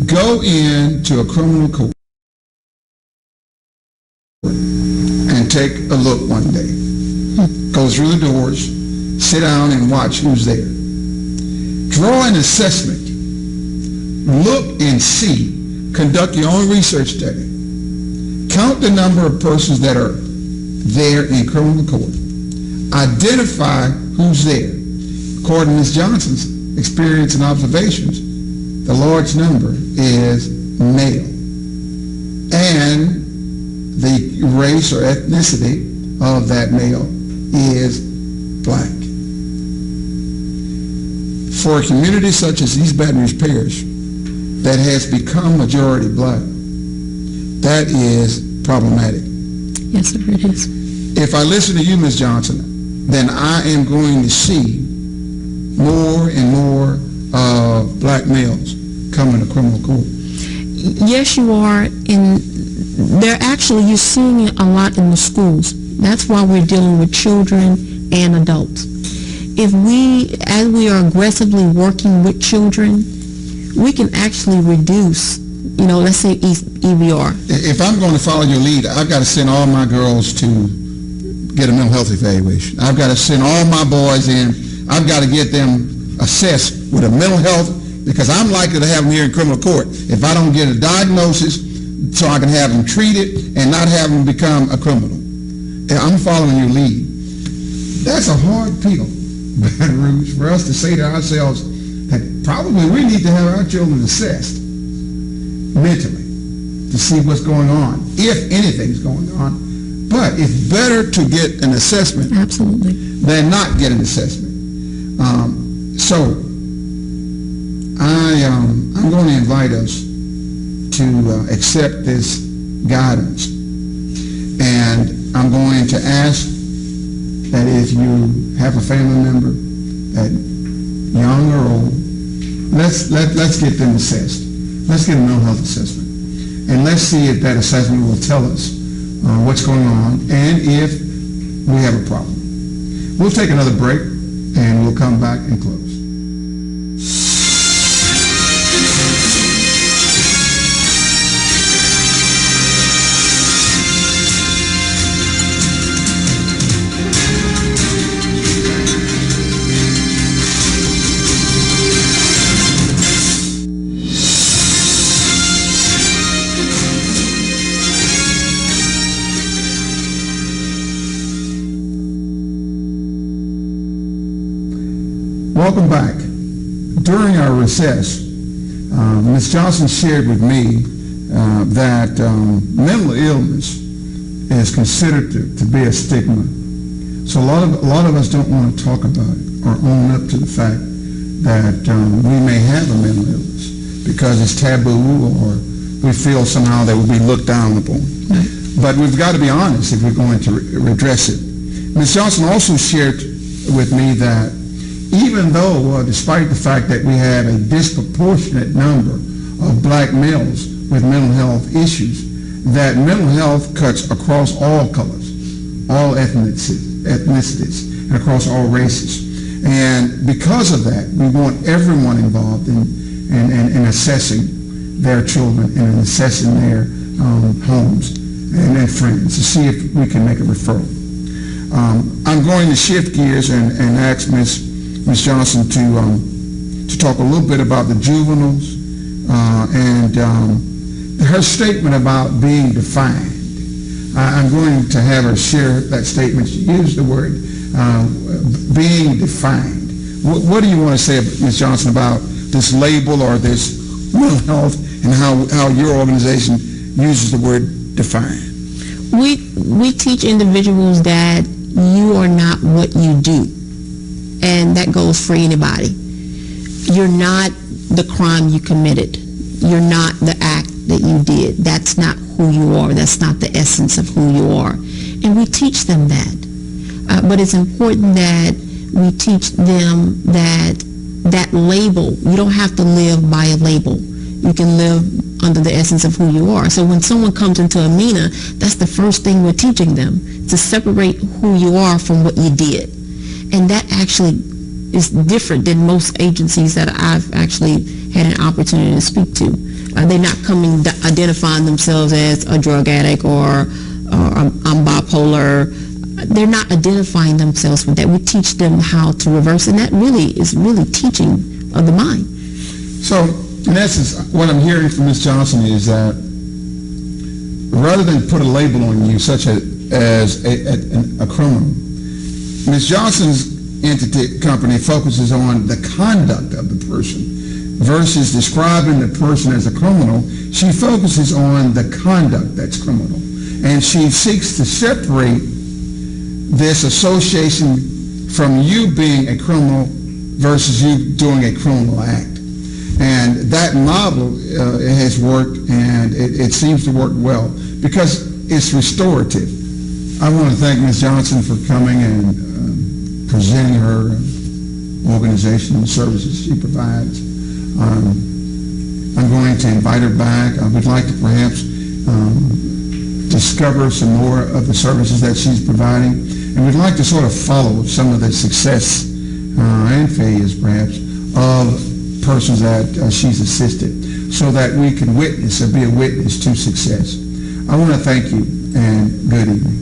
go into a criminal court and take a look one day. Go through the doors, sit down and watch who's there. Draw an assessment. Look and see. Conduct your own research study. Count the number of persons that are there in criminal court. Identify who's there. According to Ms. Johnson's experience and observations, the large number is male. And the race or ethnicity of that male is black. For a community such as East Baton Rouge Parish that has become majority black, that is problematic. Yes, sir, it is. If I listen to you, Ms. Johnson, then I am going to see more and more black males coming to criminal court. Yes, you are. And you're seeing it a lot in the schools. That's why we're dealing with children and adults. As we are aggressively working with children, we can actually reduce, let's say EVR. If I'm going to follow your lead, I've got to send all my girls to get a mental health evaluation. I've got to send all my boys in. I've got to get them assessed with a mental health, because I'm likely to have them here in criminal court if I don't get a diagnosis so I can have them treated and not have them become a criminal. I'm following your lead. That's a hard pill, Baton Rouge, for us to say to ourselves that probably we need to have our children assessed mentally to see what's going on, if anything's going on. But it's better to get an assessment Absolutely. than not get an assessment. So I'm going to invite us to accept this guidance, and I'm going to ask that if you have a family member, that young or old, let's get them assessed. Let's get a mental health assessment, and let's see if that assessment will tell us what's going on and if we have a problem. We'll take another break, and we'll come back and close. Welcome back. During our recess, Ms. Johnson shared with me that mental illness is considered to be a stigma. So a lot of us don't want to talk about it or own up to the fact that we may have a mental illness because it's taboo, or we feel somehow that we'll be looked down upon. But we've got to be honest if we're going to redress it. Ms. Johnson also shared with me that even though, despite the fact that we have a disproportionate number of black males with mental health issues, that mental health cuts across all colors, all ethnicities, and across all races. And because of that, we want everyone involved in assessing their children and in assessing their homes and their friends to see if we can make a referral. I'm going to shift gears and ask Ms. Johnson to talk a little bit about the juveniles and her statement about being defined. I'm going to have her share that statement. She used the word being defined. What do you want to say, Ms. Johnson, about this label or this mental health and how your organization uses the word defined? We teach individuals that you are not what you do. And that goes for anybody. You're not the crime you committed. You're not the act that you did. That's not who you are. That's not the essence of who you are. And we teach them that. But it's important that we teach them that label, you don't have to live by a label. You can live under the essence of who you are. So when someone comes into Amena, that's the first thing we're teaching them, to separate who you are from what you did. And that actually is different than most agencies that I've actually had an opportunity to speak to. They're not identifying themselves as a drug addict or I'm bipolar. They're not identifying themselves with that. We teach them how to reverse, and that really is teaching of the mind. So, in essence, what I'm hearing from Ms. Johnson is that rather than put a label on you, such as a criminal, Ms. Johnson's company focuses on the conduct of the person versus describing the person as a criminal. She focuses on the conduct that's criminal, and she seeks to separate this association from you being a criminal versus you doing a criminal act. And that model has worked, and it seems to work well because it's restorative. I want to thank Ms. Johnson for coming and presenting her organization and the services she provides. I'm going to invite her back. I would like to perhaps discover some more of the services that she's providing, and we'd like to sort of follow some of the success and failures perhaps of persons that she's assisted, so that we can witness or be a witness to success. I want to thank you, and good evening.